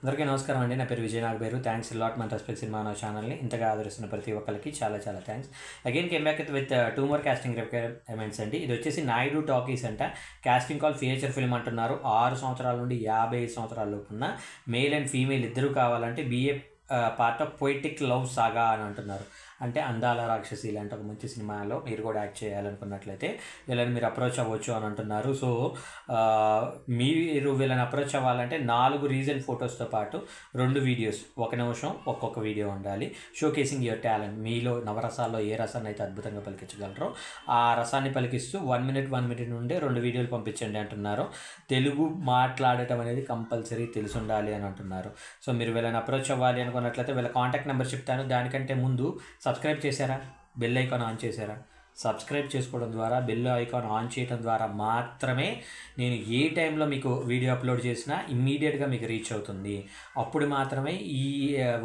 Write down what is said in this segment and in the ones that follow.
అందరికీ నమస్కారం అండి. నా పేరు విజయ్ నాగబేరు. థ్యాంక్స్ లాట్ మన రెస్పెక్ట్ సినిమా నా ఛానల్ని ఇంతగా ఆదరిస్తున్న ప్రతి ఒక్కరికి చాలా చాలా thanks. Again came back with 2 more casting requirements అండి. ఇది వచ్చేసి నాయుడు టాకీస్ అంట. కాస్టింగ్ కాల్ ఫీచర్ ఫిల్మ్ అంటున్నారు. 6 సంవత్సరాల నుండి 55 సంవత్సరాల లోపు ఉన్న మేల్ అండ్ ఫీమేల్ ఇద్దరు కావాలంటే be a part of poetic love saga అని అంటున్నారు. అంటే అందాల రాక్షసి ఇలాంటి ఒక మంచి సినిమాలో మీరు కూడా యాక్ట్ చేయాలనుకున్నట్లయితే వీళ్ళని మీరు అప్రోచ్ అవ్వచ్చు అని అంటున్నారు. సో మీరు వీళ్ళని అప్రోచ్ అవ్వాలంటే 4 రీజన్ ఫొటోస్తో పాటు 2 వీడియోస్ 1 నిమిషం ఒక్కొక్క వీడియో ఉండాలి. Showcasing your talent. మీలో నవరసాల్లో ఏ రసాన్ని అయితే అద్భుతంగా పలికించగలరో ఆ రసాన్ని పలికిస్తూ 1 minute నుండి 2 వీడియోలు పంపించండి అంటున్నారు. తెలుగు మాట్లాడటం అనేది కంపల్సరీ తెలిసి ఉండాలి అని అంటున్నారు. సో మీరు వీళ్ళని అప్రోచ్ అవ్వాలి అనుకున్నట్లయితే వీళ్ళ కాంటాక్ట్ నెంబర్ చెప్తాను. దానికంటే ముందు సబ్స్క్రైబ్ చేశారా? బెల్ ఐకాన్ ఆన్ చేశారా? సబ్స్క్రైబ్ చేసుకోవడం ద్వారా బెల్ ఐకాన్ ఆన్ చేయడం ద్వారా మాత్రమే నేను ఏ టైంలో మీకు వీడియో అప్లోడ్ చేసినా ఇమ్మీడియట్గా మీకు రీచ్ అవుతుంది. అప్పుడు మాత్రమే ఈ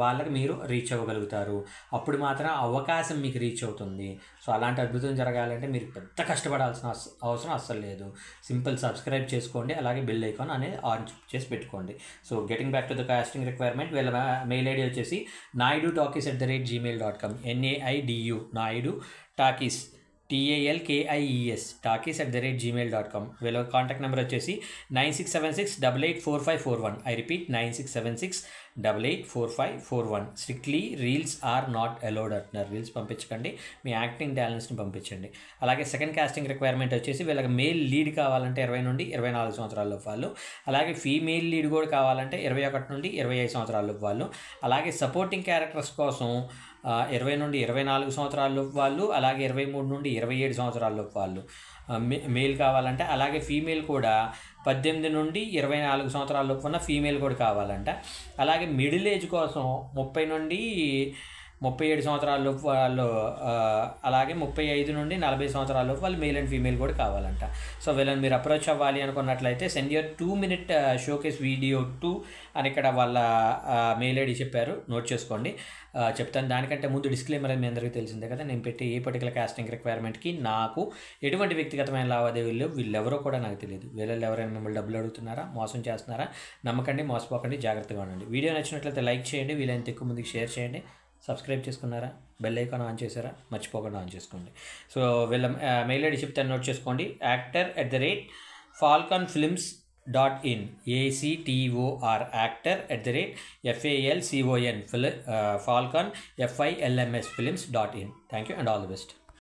వాళ్ళకి మీరు రీచ్ అవ్వగలుగుతారు. అప్పుడు మాత్రం అవకాశం మీకు రీచ్ అవుతుంది. సో అలాంటి అద్భుతం జరగాలంటే మీరు పెద్ద కష్టపడాల్సిన అవసరం అస్సలు లేదు. సింపుల్ సబ్స్క్రైబ్ చేసుకోండి, అలాగే బెల్ ఐకాన్ అనేది ఆన్ చేసి పెట్టుకోండి. So getting back to the casting requirement, వీళ్ళ మెయిల్ ఐడి వచ్చేసి naidutalkies@gmail.com. NAIDU Naidu Talkies TALKIES talkies@gmail.com. వీళ్ళ కాంటాక్ట్ నెంబర్ వచ్చేసి 9676884541. I repeat 9676884541. Strictly reels are not allowed అంటున్నారు. రీల్స్ పంపించకండి, మీ యాక్టింగ్ టాలెంట్స్ని పంపించండి. అలాగే సెకండ్ కాస్టింగ్ రిక్వైర్మెంట్ వచ్చేసి వీళ్ళకి మేల్ లీడ్ కావాలంటే 20 నుండి 24 సంవత్సరాల వాళ్ళు, అలాగే ఫీమేల్ లీడ్ కూడా కావాలంటే 21 నుండి 25 సంవత్సరాల వాళ్ళు, అలాగే సపోర్టింగ్ క్యారెక్టర్స్ కోసం 20 నుండి 24 సంవత్సరాల వాళ్ళు, అలాగే 23 నుండి 27 సంవత్సరాల వాళ్ళు మేల్ కావాలంట. అలాగే ఫీమేల్ కూడా 18 నుండి 24 సంవత్సరాల లోపు ఉన్న ఫీమేల్ కూడా కావాలంట. అలాగే మిడిల్ ఏజ్ కోసం 30 నుండి 37 సంవత్సరాల లోపు వాళ్ళు, అలాగే 35 నుండి 40 సంవత్సరాల లోపు వాళ్ళు మేల్ అండ్ ఫీమేల్ కూడా కావాలంట. సో వీళ్ళని మీరు అప్రోచ్ అవ్వాలి అనుకున్నట్లయితే send your 2 minute showcase video 2 అని ఇక్కడ వాళ్ళ మెయిల్ ఐడి చెప్పారు, నోట్ చేసుకోండి. చెప్తాను. దానికంటే ముందు డిస్క్లైమర్ మీ అందరికీ తెలిసిందే కదా, నేను పెట్టే ఏ పర్టికులర్ కాస్టింగ్ రిక్వైర్మెంట్కి నాకు ఎటువంటి వ్యక్తిగతమైన లావాదేవీలు వీళ్ళెవరో కూడా నాకు తెలియదు. వీళ్ళల్లో ఎవరైనా మిమ్మల్ని డబ్బులు అడుగుతున్నారా, మోసం చేస్తున్నారా? నమ్మకండి, మోసపోకండి, జాగ్రత్తగా ఉండండి. వీడియో నచ్చినట్లయితే లైక్ చేయండి, వీలైనంత ఎక్కువ మందికి షేర్ చేయండి. సబ్స్క్రైబ్ చేసుకున్నారా? బెల్ ఐకాన్ ఆన్ చేశారా? మర్చిపోకుండా ఆన్ చేసుకోండి. సో వీళ్ళ మెయిల్ ఐడి చెప్తాను, నోట్ చేసుకోండి. actor@falconfilms.in ACTOR actor@FALCON Falcon FILMS films.in. Thank you and all the best.